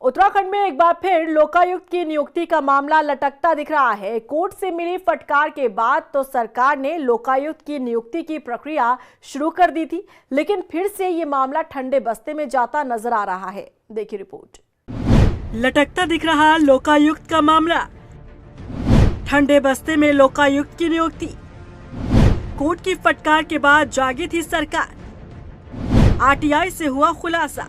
उत्तराखंड में एक बार फिर लोकायुक्त की नियुक्ति का मामला लटकता दिख रहा है। कोर्ट से मिली फटकार के बाद तो सरकार ने लोकायुक्त की नियुक्ति की प्रक्रिया शुरू कर दी थी, लेकिन फिर से ये मामला ठंडे बस्ते में जाता नजर आ रहा है। देखिए रिपोर्ट। लटकता दिख रहा लोकायुक्त का मामला, ठंडे बस्ते में लोकायुक्त की नियुक्ति। कोर्ट की फटकार के बाद जागी थी सरकार, आरटीआई से हुआ खुलासा।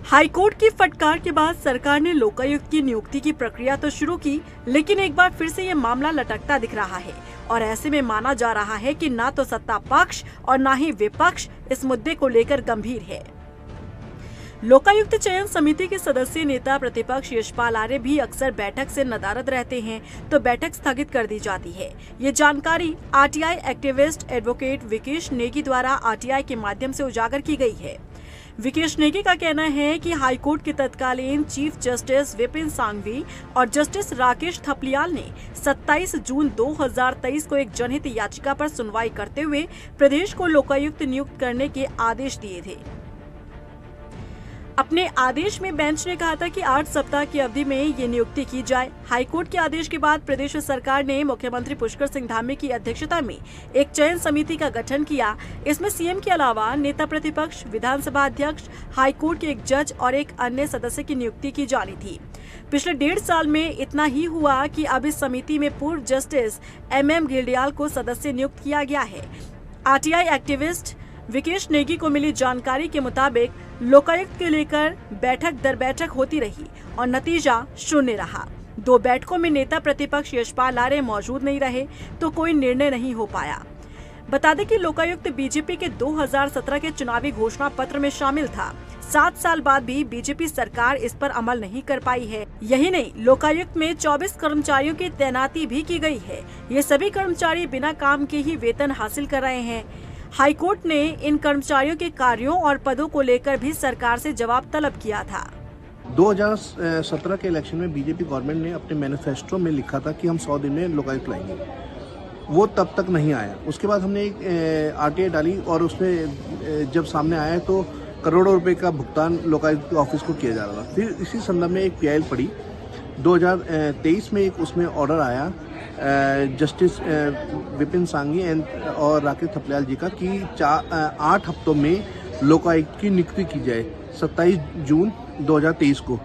हाईकोर्ट की फटकार के बाद सरकार ने लोकायुक्त की नियुक्ति की प्रक्रिया तो शुरू की, लेकिन एक बार फिर से ये मामला लटकता दिख रहा है और ऐसे में माना जा रहा है कि ना तो सत्ता पक्ष और ना ही विपक्ष इस मुद्दे को लेकर गंभीर है। लोकायुक्त चयन समिति के सदस्य नेता प्रतिपक्ष यशपाल आर्य भी अक्सर बैठक से नदारद रहते हैं, तो बैठक स्थगित कर दी जाती है। ये जानकारी RTI activist advocate Vikesh Negi द्वारा आरटीआई के माध्यम से उजागर की गई है। विकेश नेगी का कहना है कि हाईकोर्ट के तत्कालीन चीफ जस्टिस विपिन सांघवी और जस्टिस राकेश थपलियाल ने 27 जून 2023 को एक जनहित याचिका पर सुनवाई करते हुए प्रदेश को लोकायुक्त नियुक्त करने के आदेश दिए थे। अपने आदेश में बेंच ने कहा था कि 8 सप्ताह की अवधि में ये नियुक्ति की जाए। हाईकोर्ट के आदेश के बाद प्रदेश सरकार ने मुख्यमंत्री पुष्कर सिंह धामी की अध्यक्षता में एक चयन समिति का गठन किया। इसमें सीएम के अलावा नेता प्रतिपक्ष, विधानसभा अध्यक्ष, हाईकोर्ट के एक जज और एक अन्य सदस्य की नियुक्ति की जानी थी। पिछले 1.5 साल में इतना ही हुआ कि अब इस समिति में पूर्व जस्टिस MM गिल्डियाल को सदस्य नियुक्त किया गया है। आरटीआई एक्टिविस्ट विकेश नेगी को मिली जानकारी के मुताबिक लोकायुक्त के लेकर बैठक दर बैठक होती रही और नतीजा शून्य रहा। 2 बैठकों में नेता प्रतिपक्ष यशपाल आर्य मौजूद नहीं रहे, तो कोई निर्णय नहीं हो पाया। बता दें कि लोकायुक्त बीजेपी के 2017 के चुनावी घोषणा पत्र में शामिल था। 7 साल बाद भी बीजेपी सरकार इस पर अमल नहीं कर पाई है। यही नहीं, लोकायुक्त में 24 कर्मचारियों की तैनाती भी की गई है। ये सभी कर्मचारी बिना काम के ही वेतन हासिल कर रहे हैं। हाईकोर्ट ने इन कर्मचारियों के कार्यों और पदों को लेकर भी सरकार से जवाब तलब किया था। 2017 के इलेक्शन में बीजेपी गवर्नमेंट ने अपने मैनिफेस्टो में लिखा था कि हम 100 दिन में लोकायुक्त लाएंगे। वो तब तक नहीं आया। उसके बाद हमने एक आरटीआई डाली और उसमें जब सामने आया तो करोड़ों रुपए का भुगतान लोकायुक्त ऑफिस को किया जा रहा था। फिर इसी संदर्भ में एक PIL पड़ी 2023 में, एक उसमें ऑर्डर आया जस्टिस विपिन सांघवी और राकेश थपलियाल जी का कि 8 हफ्तों में लोकायुक्त की नियुक्ति की जाए 27 जून 2023 को।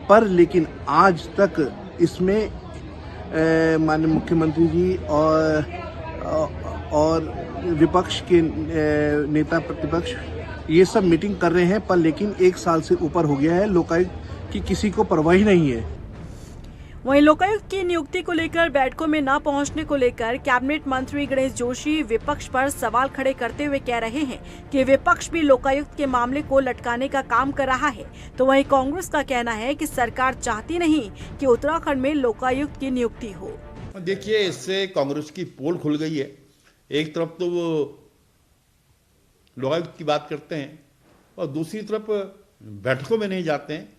पर लेकिन आज तक इसमें माननीय मुख्यमंत्री जी और विपक्ष के नेता प्रतिपक्ष ये सब मीटिंग कर रहे हैं, पर लेकिन 1 साल से ऊपर हो गया है, लोकायुक्त की किसी को परवाह ही नहीं है। वहीं लोकायुक्त की नियुक्ति को लेकर बैठकों में न पहुंचने को लेकर कैबिनेट मंत्री गणेश जोशी विपक्ष पर सवाल खड़े करते हुए कह रहे हैं कि विपक्ष भी लोकायुक्त के मामले को लटकाने का काम कर रहा है। तो वहीं कांग्रेस का कहना है कि सरकार चाहती नहीं कि उत्तराखंड में लोकायुक्त की नियुक्ति हो। देखिए, इससे कांग्रेस की पोल खुल गई है। एक तरफ तो वो लोकायुक्त की बात करते हैं और दूसरी तरफ बैठकों में नहीं जाते हैं,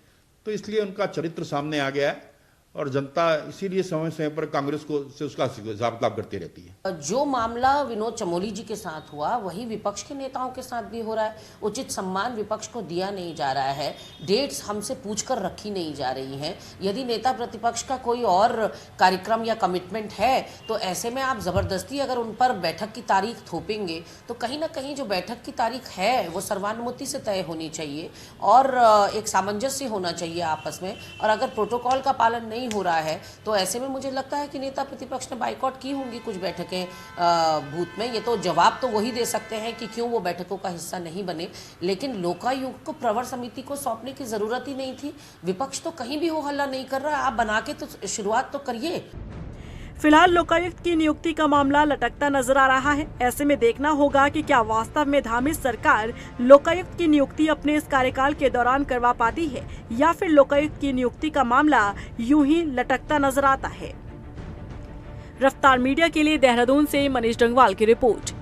तो इसलिए उनका चरित्र सामने आ गया है और जनता इसीलिए समय समय पर कांग्रेस को से उसका हिसाब किताब करती रहती है। जो मामला विनोद चमोली जी के साथ हुआ वही विपक्ष के नेताओं के साथ भी हो रहा है। उचित सम्मान विपक्ष को दिया नहीं जा रहा है, डेट्स हमसे पूछकर रखी नहीं जा रही हैं। यदि नेता प्रतिपक्ष का कोई और कार्यक्रम या कमिटमेंट है तो ऐसे में आप जबरदस्ती अगर उन पर बैठक की तारीख थोपेंगे तो कहीं ना कहीं जो बैठक की तारीख है वो सर्वानुमति से तय होनी चाहिए और एक सामंजस्य होना चाहिए आपस में। और अगर प्रोटोकॉल का पालन नहीं हो रहा है तो ऐसे में मुझे लगता है कि नेता प्रतिपक्ष ने बाइकआउट की होंगी कुछ बैठकें बूथ में। ये तो जवाब तो वही दे सकते हैं कि क्यों वो बैठकों का हिस्सा नहीं बने, लेकिन लोकायुक्त को प्रवर समिति को सौंपने की जरूरत ही नहीं थी। विपक्ष तो कहीं भी हो हल्ला नहीं कर रहा, आप बना के तो शुरुआत तो करिए। फिलहाल लोकायुक्त की नियुक्ति का मामला लटकता नजर आ रहा है। ऐसे में देखना होगा कि क्या वास्तव में धामी सरकार लोकायुक्त की नियुक्ति अपने इस कार्यकाल के दौरान करवा पाती है या फिर लोकायुक्त की नियुक्ति का मामला यूं ही लटकता नजर आता है। रफ्तार मीडिया के लिए देहरादून से मनीष डंगवाल की रिपोर्ट।